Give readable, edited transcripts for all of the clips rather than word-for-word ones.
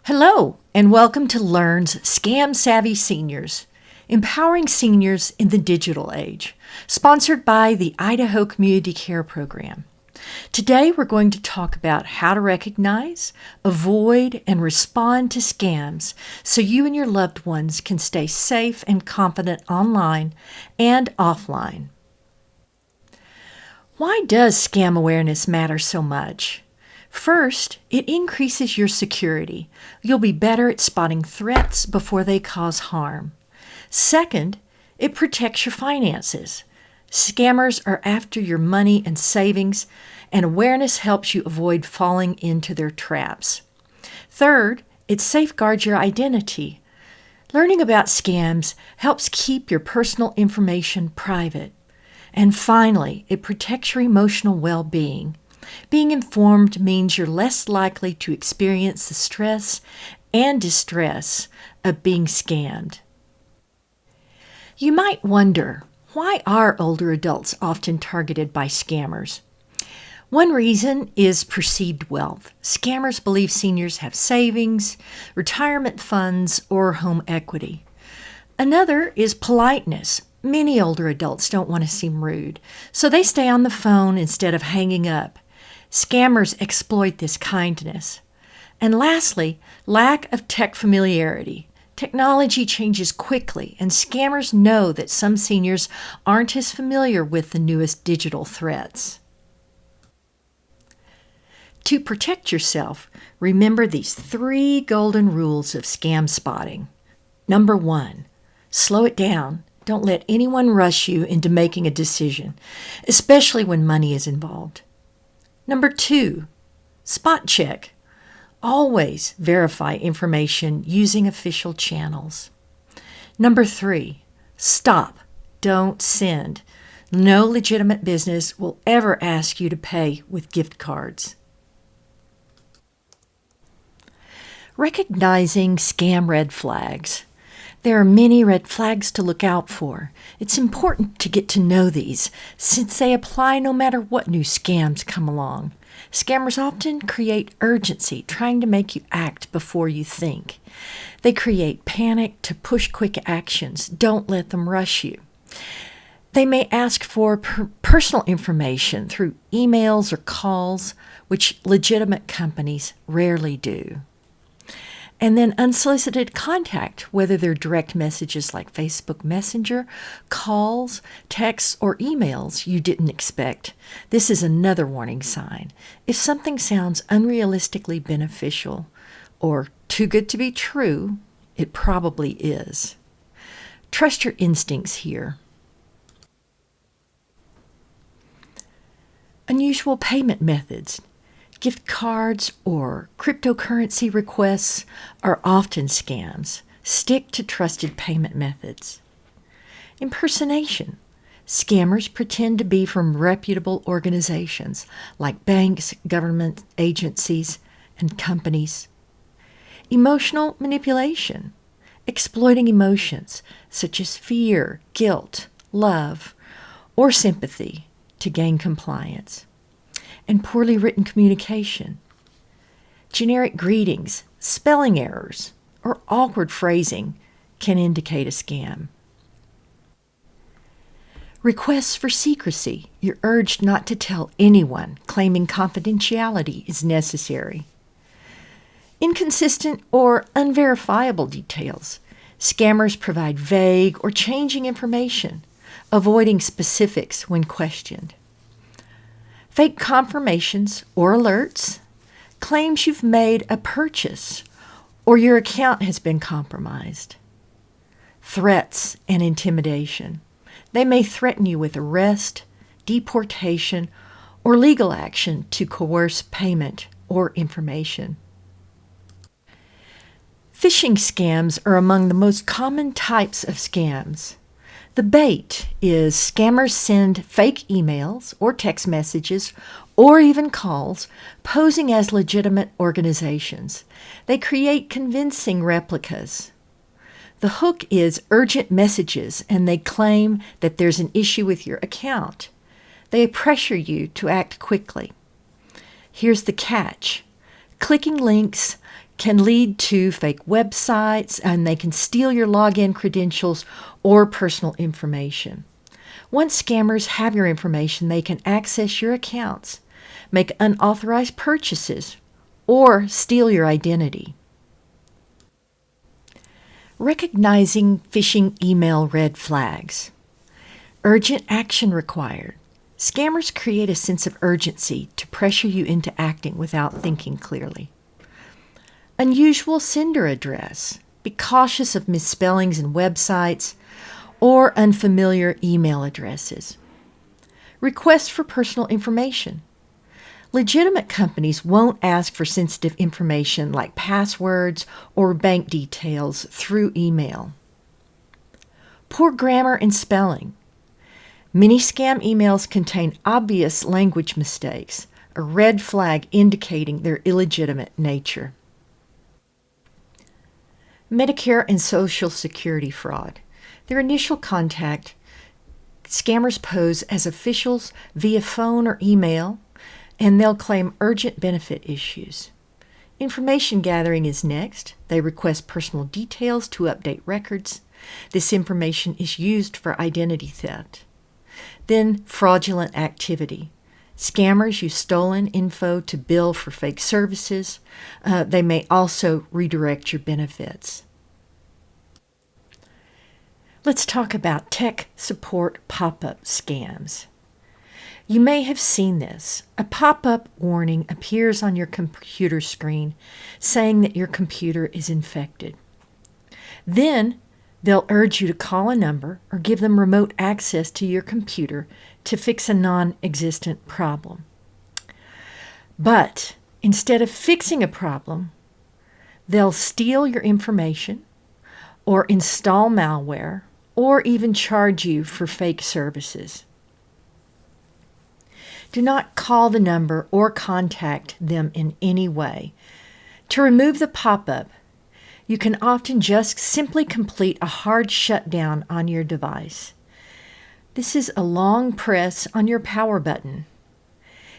Hello, and welcome to Learn's Scam Savvy Seniors, Empowering Seniors in the Digital Age, sponsored by the Idaho Community Care Program. Today, we're going to talk about how to recognize, avoid, and respond to scams so you and your loved ones can stay safe and confident online and offline. Why does scam awareness matter so much? First, it increases your security. You'll be better at spotting threats before they cause harm. Second, it protects your finances. Scammers are after your money and savings, and awareness helps you avoid falling into their traps. Third, it safeguards your identity. Learning about scams helps keep your personal information private. And finally, it protects your emotional well-being. Being informed means you're less likely to experience the stress and distress of being scammed. You might wonder, why are older adults often targeted by scammers? One reason is perceived wealth. Scammers believe seniors have savings, retirement funds, or home equity. Another is politeness. Many older adults don't want to seem rude, so they stay on the phone instead of hanging up. Scammers exploit this kindness. And lastly, lack of tech familiarity. Technology changes quickly, and scammers know that some seniors aren't as familiar with the newest digital threats. To protect yourself, remember these 3 golden rules of scam spotting. Number 1, slow it down. Don't let anyone rush you into making a decision, especially when money is involved. Number 2, spot check. Always verify information using official channels. Number 3, stop. Don't send. No legitimate business will ever ask you to pay with gift cards. Recognizing scam red flags. There are many red flags to look out for. It's important to get to know these, since they apply no matter what new scams come along. Scammers often create urgency, trying to make you act before you think. They create panic to push quick actions. Don't let them rush you. They may ask for personal information through emails or calls, which legitimate companies rarely do. And then unsolicited contact, whether they're direct messages like Facebook Messenger, calls, texts, or emails you didn't expect. This is another warning sign. If something sounds unrealistically beneficial or too good to be true, it probably is. Trust your instincts here. Unusual payment methods. Gift cards or cryptocurrency requests are often scams. Stick to trusted payment methods. Impersonation. Scammers pretend to be from reputable organizations like banks, government agencies, and companies. Emotional manipulation. Exploiting emotions such as fear, guilt, love, or sympathy to gain compliance. And poorly written communication. Generic greetings, spelling errors, or awkward phrasing can indicate a scam. Requests for secrecy. You're urged not to tell anyone, claiming confidentiality is necessary. Inconsistent or unverifiable details. Scammers provide vague or changing information, avoiding specifics when questioned. Fake confirmations or alerts, claims you've made a purchase or your account has been compromised. Threats and intimidation. They may threaten you with arrest, deportation, or legal action to coerce payment or information. Phishing scams are among the most common types of scams. The bait is scammers send fake emails or text messages or even calls posing as legitimate organizations. They create convincing replicas. The hook is urgent messages, and they claim that there's an issue with your account. They pressure you to act quickly. Here's the catch. Clicking links can lead to fake websites, and they can steal your login credentials or personal information. Once scammers have your information, they can access your accounts, make unauthorized purchases, or steal your identity. Recognizing phishing email red flags. Urgent action required. Scammers create a sense of urgency to pressure you into acting without thinking clearly. Unusual sender address. Be cautious of misspellings in websites or unfamiliar email addresses. Request for personal information. Legitimate companies won't ask for sensitive information like passwords or bank details through email. Poor grammar and spelling. Many scam emails contain obvious language mistakes, a red flag indicating their illegitimate nature. Medicare and Social Security fraud. Their initial contact, scammers pose as officials via phone or email, and they'll claim urgent benefit issues. Information gathering is next. They request personal details to update records. This information is used for identity theft. Then fraudulent activity. Scammers use stolen info to bill for fake services. They may also redirect your benefits. Let's talk about tech support pop-up scams. You may have seen this. A pop-up warning appears on your computer screen saying that your computer is infected. Then they'll urge you to call a number or give them remote access to your computer to fix a non-existent problem. But instead of fixing a problem, they'll steal your information or install malware or even charge you for fake services. Do not call the number or contact them in any way. To remove the pop-up, you can often just simply complete a hard shutdown on your device. This is a long press on your power button.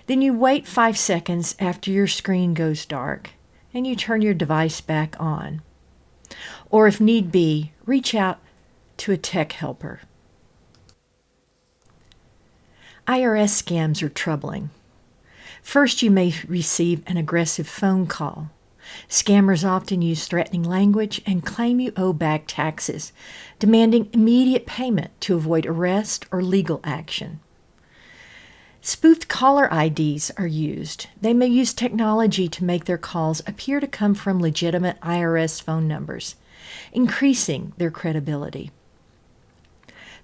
Then you wait 5 seconds after your screen goes dark, and you turn your device back on. Or if need be, reach out to a tech helper. IRS scams are troubling. First, you may receive an aggressive phone call. Scammers often use threatening language and claim you owe back taxes, demanding immediate payment to avoid arrest or legal action. Spoofed caller IDs are used. They may use technology to make their calls appear to come from legitimate IRS phone numbers, increasing their credibility.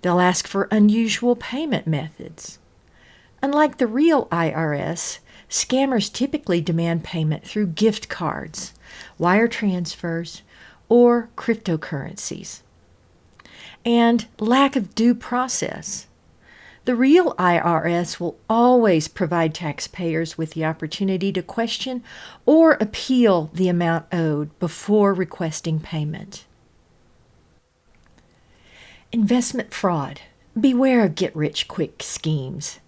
They'll ask for unusual payment methods. Unlike the real IRS, scammers typically demand payment through gift cards, wire transfers, or cryptocurrencies. And lack of due process. The real IRS will always provide taxpayers with the opportunity to question or appeal the amount owed before requesting payment. Investment fraud. Beware of get-rich-quick schemes.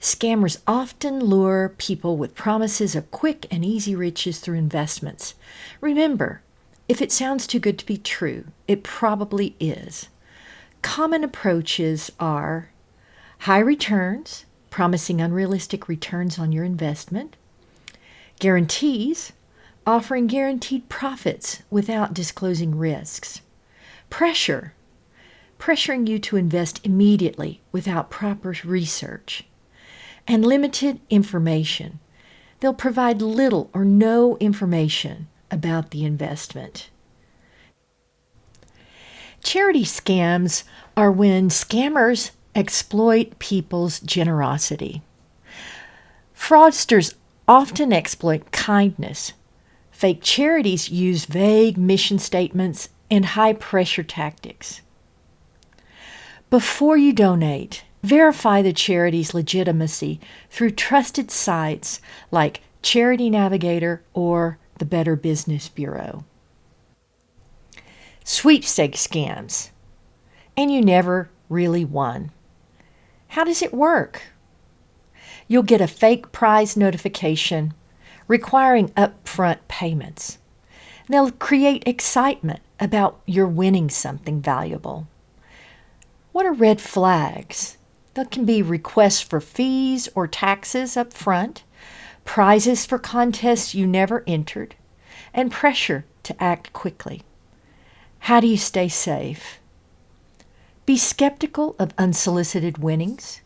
Scammers often lure people with promises of quick and easy riches through investments. Remember, if it sounds too good to be true, it probably is. Common approaches are high returns, promising unrealistic returns on your investment; guarantees, offering guaranteed profits without disclosing risks; pressure, pressuring you to invest immediately without proper research; and limited information. They'll provide little or no information about the investment. Charity scams are when scammers exploit people's generosity. Fraudsters often exploit kindness. Fake charities use vague mission statements and high-pressure tactics. Before you donate, verify the charity's legitimacy through trusted sites like Charity Navigator or the Better Business Bureau. Sweepstakes scams. And you never really won. How does it work? You'll get a fake prize notification requiring upfront payments. They'll create excitement about your winning something valuable. What are red flags? There can be requests for fees or taxes up front, prizes for contests you never entered, and pressure to act quickly. How do you stay safe? Be skeptical of unsolicited winnings.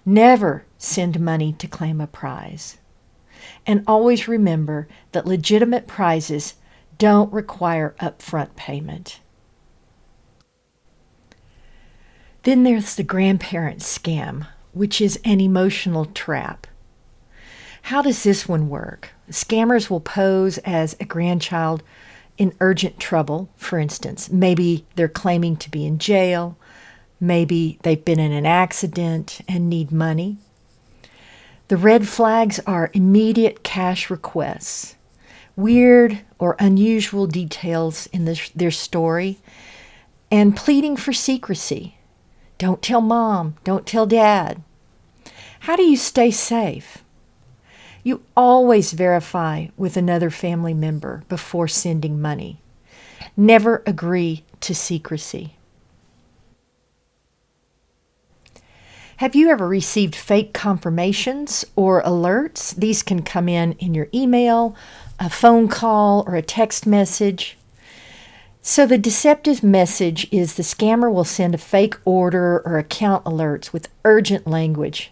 Never send money to claim a prize. And always remember that legitimate prizes don't require upfront payment. Then there's the grandparent scam, which is an emotional trap. How does this one work? Scammers will pose as a grandchild in urgent trouble, for instance. Maybe they're claiming to be in jail. Maybe they've been in an accident and need money. The red flags are immediate cash requests, weird or unusual details in their story, and pleading for secrecy. Don't tell mom, don't tell dad. How do you stay safe? You always verify with another family member before sending money. Never agree to secrecy. Have you ever received fake confirmations or alerts? These can come in your email, a phone call, or a text message. So the deceptive message is the scammer will send a fake order or account alerts with urgent language.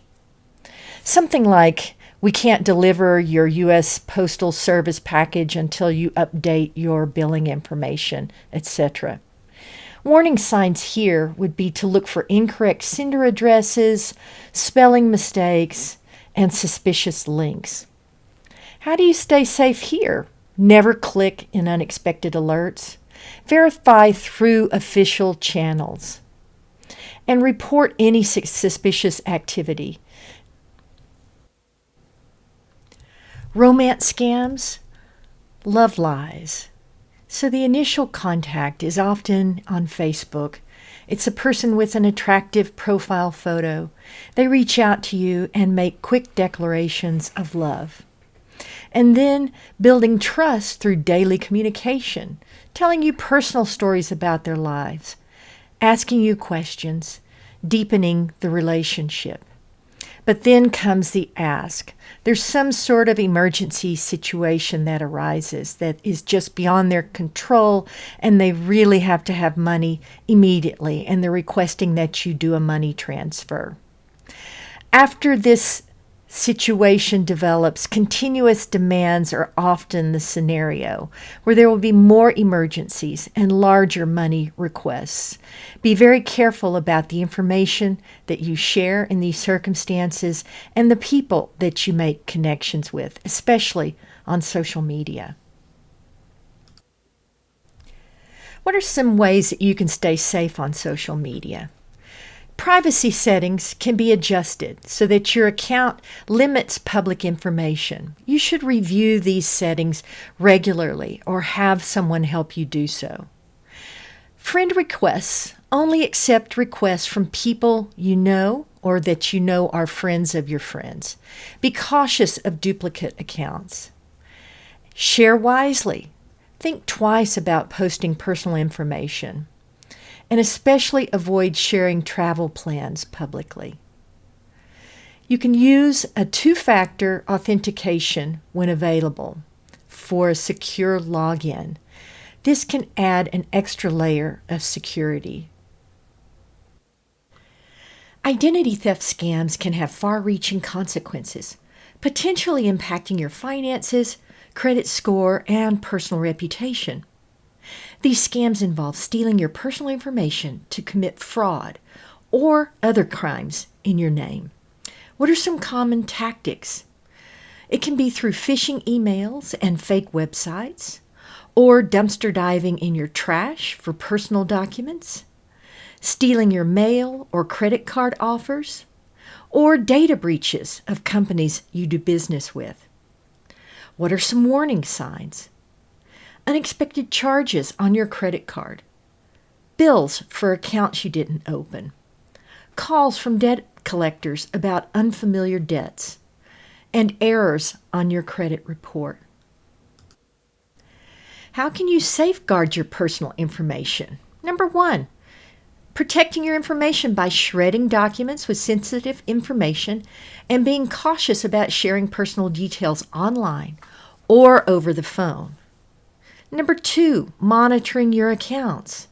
Something like, we can't deliver your U.S. Postal Service package until you update your billing information, etc. Warning signs here would be to look for incorrect sender addresses, spelling mistakes, and suspicious links. How do you stay safe here? Never click in unexpected alerts. Verify through official channels. And report any suspicious activity. Romance scams, love lies. So the initial contact is often on Facebook. It's a person with an attractive profile photo. They reach out to you and make quick declarations of love. And then building trust through daily communication, telling you personal stories about their lives, asking you questions, deepening the relationship. But then comes the ask. There's some sort of emergency situation that arises that is just beyond their control, and they really have to have money immediately, and they're requesting that you do a money transfer. After this situation develops, continuous demands are often the scenario where there will be more emergencies and larger money requests. Be very careful about the information that you share in these circumstances and the people that you make connections with, especially on social media. What are some ways that you can stay safe on social media? Privacy settings can be adjusted so that your account limits public information. You should review these settings regularly or have someone help you do so. Friend requests only accept requests from people you know or that you know are friends of your friends. Be cautious of duplicate accounts. Share wisely. Think twice about posting personal information. And especially avoid sharing travel plans publicly. You can use a two-factor authentication when available for a secure login. This can add an extra layer of security. Identity theft scams can have far-reaching consequences, potentially impacting your finances, credit score, and personal reputation. These scams involve stealing your personal information to commit fraud or other crimes in your name. What are some common tactics? It can be through phishing emails and fake websites, or dumpster diving in your trash for personal documents, stealing your mail or credit card offers, or data breaches of companies you do business with. What are some warning signs? Unexpected charges on your credit card, bills for accounts you didn't open, calls from debt collectors about unfamiliar debts, and errors on your credit report. How can you safeguard your personal information? Number one, protecting your information by shredding documents with sensitive information and being cautious about sharing personal details online or over the phone. Number two, monitoring your accounts.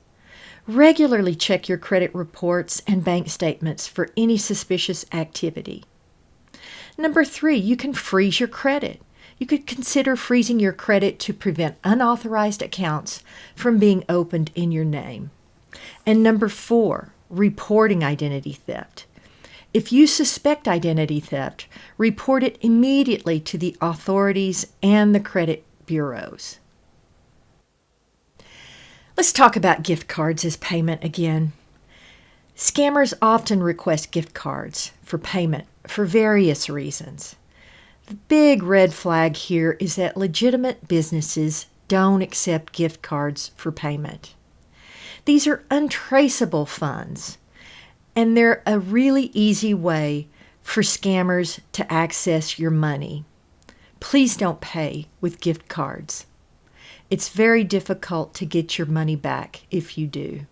Regularly check your credit reports and bank statements for any suspicious activity. Number three, you can freeze your credit. You could consider freezing your credit to prevent unauthorized accounts from being opened in your name. And number four, reporting identity theft. If you suspect identity theft, report it immediately to the authorities and the credit bureaus. Let's talk about gift cards as payment again. Scammers often request gift cards for payment for various reasons. The big red flag here is that legitimate businesses don't accept gift cards for payment. These are untraceable funds, and they're a really easy way for scammers to access your money. Please don't pay with gift cards. It's very difficult to get your money back if you do.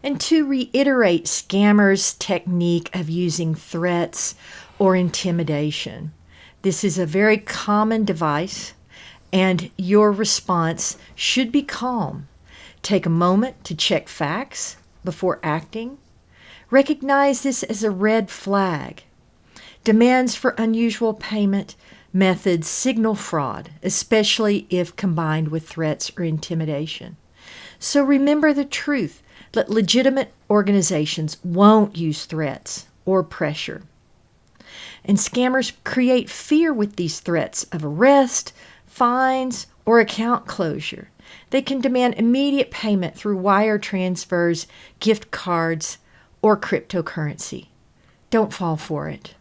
And to reiterate scammers' technique of using threats or intimidation, this is a very common device, and your response should be calm. Take a moment to check facts before acting. Recognize this as a red flag. Demands for unusual payment methods signal fraud, especially if combined with threats or intimidation. So remember the truth that legitimate organizations won't use threats or pressure. And scammers create fear with these threats of arrest, fines, or account closure. They can demand immediate payment through wire transfers, gift cards, or cryptocurrency. Don't fall for it.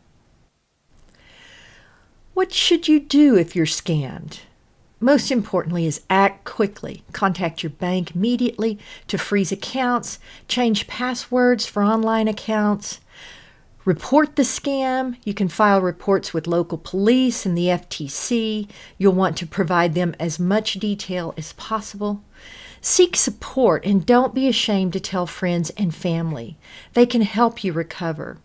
What should you do if you're scammed? Most importantly is act quickly. Contact your bank immediately to freeze accounts, change passwords for online accounts, report the scam. You can file reports with local police and the FTC. You'll want to provide them as much detail as possible. Seek support and don't be ashamed to tell friends and family. They can help you recover.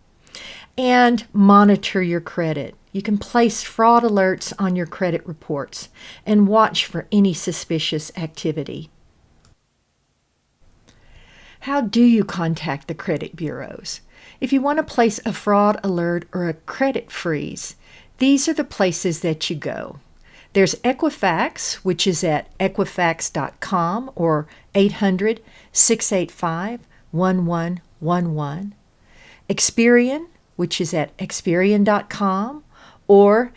And monitor your credit. You can place fraud alerts on your credit reports and watch for any suspicious activity. How do you contact the credit bureaus? If you want to place a fraud alert or a credit freeze, these are the places that you go. There's Equifax, which is at equifax.com or 800-685-1111. Experian, which is at experian.com or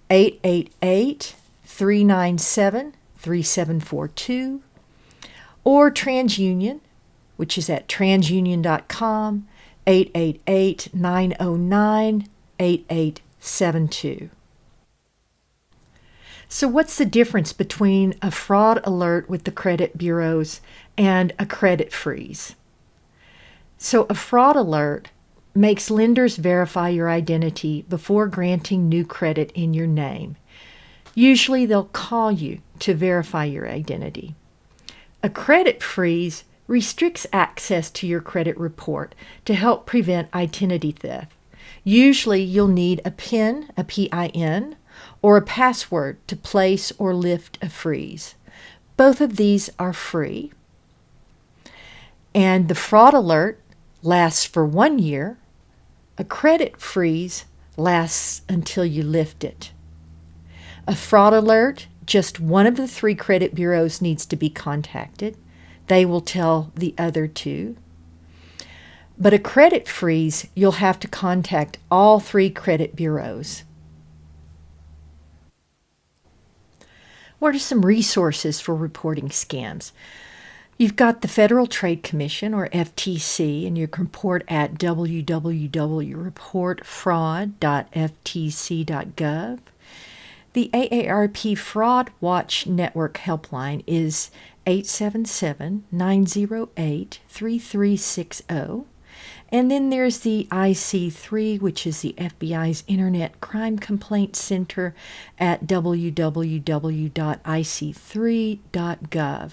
888-397-3742, or TransUnion, which is at transunion.com, 888-909-8872. So what's the difference between a fraud alert with the credit bureaus and a credit freeze? So a fraud alert makes lenders verify your identity before granting new credit in your name. Usually they'll call you to verify your identity. A credit freeze restricts access to your credit report to help prevent identity theft. Usually you'll need a PIN, a PIN, or a password to place or lift a freeze. Both of these are free. And the fraud alert lasts for 1 year. A credit freeze lasts until you lift it. A fraud alert, just one of the 3 credit bureaus needs to be contacted. They will tell the other 2. But a credit freeze, you'll have to contact all 3 credit bureaus. What are some resources for reporting scams? You've got the Federal Trade Commission, or FTC, and you can report at www.reportfraud.ftc.gov. The AARP Fraud Watch Network helpline is 877-908-3360, And then there's the IC3, which is the FBI's Internet Crime Complaint Center at www.ic3.gov.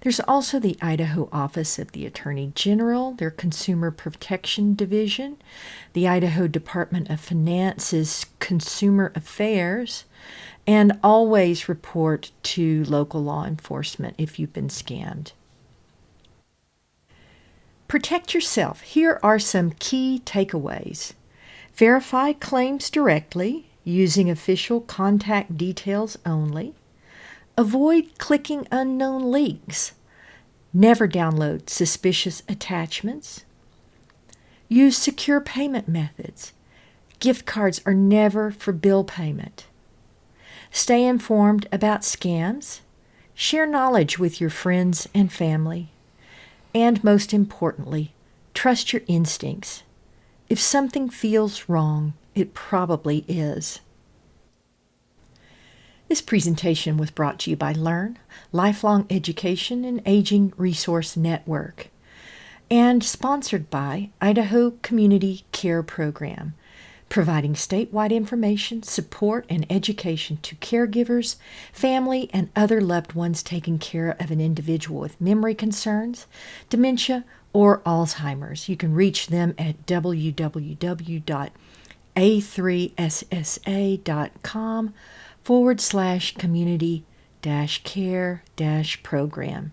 There's also the Idaho Office of the Attorney General, their Consumer Protection Division, the Idaho Department of Finance's Consumer Affairs, and always report to local law enforcement if you've been scammed. Protect yourself. Here are some key takeaways. Verify claims directly using official contact details only. Avoid clicking unknown links. Never download suspicious attachments. Use secure payment methods. Gift cards are never for bill payment. Stay informed about scams. Share knowledge with your friends and family. And most importantly, trust your instincts. If something feels wrong, it probably is. This presentation was brought to you by Learn, Lifelong Education and Aging Resource Network, and sponsored by Idaho Community Care Program, providing statewide information, support, and education to caregivers, family, and other loved ones taking care of an individual with memory concerns, dementia, or Alzheimer's. You can reach them at www.a3ssa.com/community-care-program.